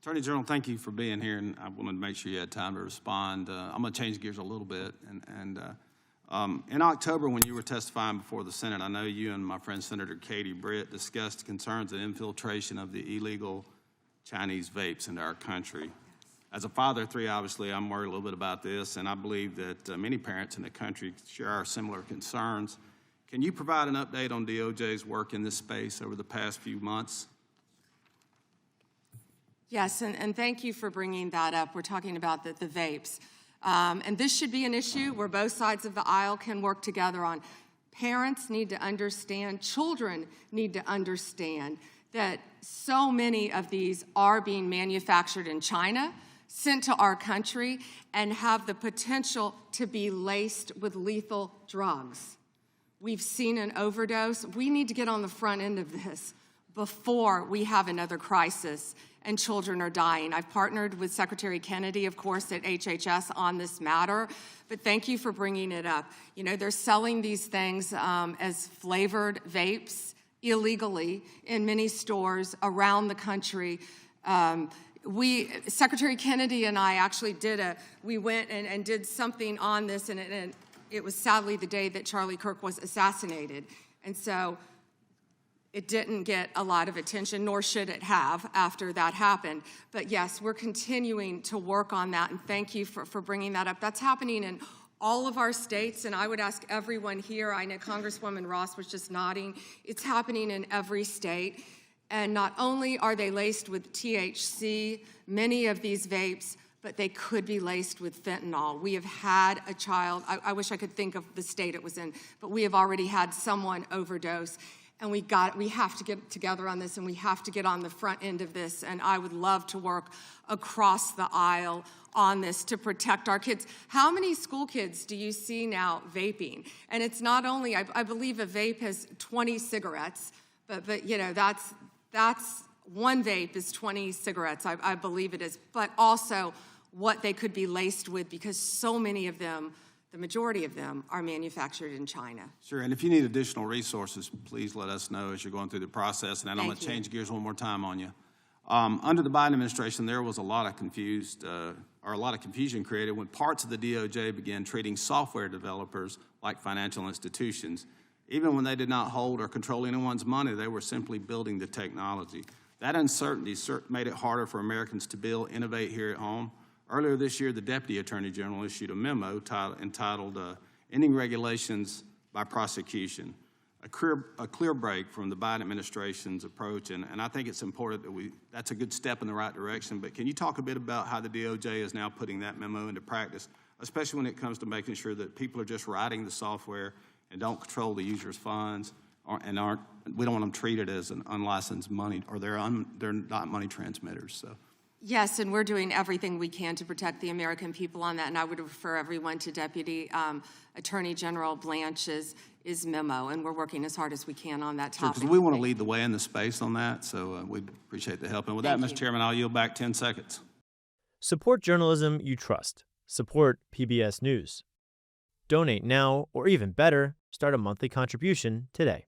Attorney General, thank you for being here, and I wanted to make sure you had time to respond. I'm going to change gears a little bit. In October, when you were testifying before the Senate, I know you and my friend Senator Katie Britt discussed concerns of infiltration of the illegal Chinese vapes into our country. As a father of three, obviously, I'm worried a little bit about this, and I believe that many parents in the country share our similar concerns. Can you provide an update on DOJ's work in this space over the past few months? Yes, and thank you for bringing that up. We're talking about the vapes. And this should be an issue where both sides of the aisle can work together on. Parents need to understand, children need to understand that so many of these are being manufactured in China, sent to our country, and have the potential to be laced with lethal drugs. We've seen an overdose. We need to get on the front end of this before we have another crisis and children are dying. I've partnered with Secretary Kennedy, of course, at HHS on this matter, but thank you for bringing it up. You know, they're selling these things as flavored vapes illegally in many stores around the country. Secretary Kennedy and I actually we went and did something on this, and it was sadly the day that Charlie Kirk was assassinated. And so it didn't get a lot of attention, nor should it have after that happened. But yes, we're continuing to work on that, and thank you for bringing that up. That's happening in all of our states, and I would ask everyone here, I know Congresswoman Ross was just nodding, it's happening in every state. And not only are they laced with THC, many of these vapes, but they could be laced with fentanyl. We have had a child, I wish I could think of the state it was in, but we have already had someone overdose. And we have to get together on this, and we have to get on the front end of this. And I would love to work across the aisle on this to protect our kids. How many school kids do you see now vaping? And it's not only, I believe a vape has 20 cigarettes, but you know, that's one vape is 20 cigarettes, I believe it is, but also what they could be laced with, because so many of them, the majority of them, are manufactured in China. Sure, and if you need additional resources, please let us know as you're going through the process. And I'm going to change gears one more time on you. Under the Biden administration, there was a lot of confusion created when parts of the DOJ began treating software developers like financial institutions. Even when they did not hold or control anyone's money, they were simply building the technology. That uncertainty made it harder for Americans to build, innovate here at home. Earlier this year, the Deputy Attorney General issued a memo entitled Ending Regulations by Prosecution, a clear break from the Biden administration's approach, and I think it's important that that's a good step in the right direction, but can you talk a bit about how the DOJ is now putting that memo into practice, especially when it comes to making sure that people are just writing the software and don't control the user's funds, we don't want them treated as an unlicensed money, or they're not money transmitters, so. Yes, and we're doing everything we can to protect the American people on that, and I would refer everyone to Deputy Attorney General Blanche's memo, and we're working as hard as we can on that topic. Because we want to lead the way in the space on that, so we'd appreciate the help. And with that, Mr. Chairman, I'll yield back 10 seconds. Support journalism you trust. Support PBS News. Donate now, or even better, start a monthly contribution today.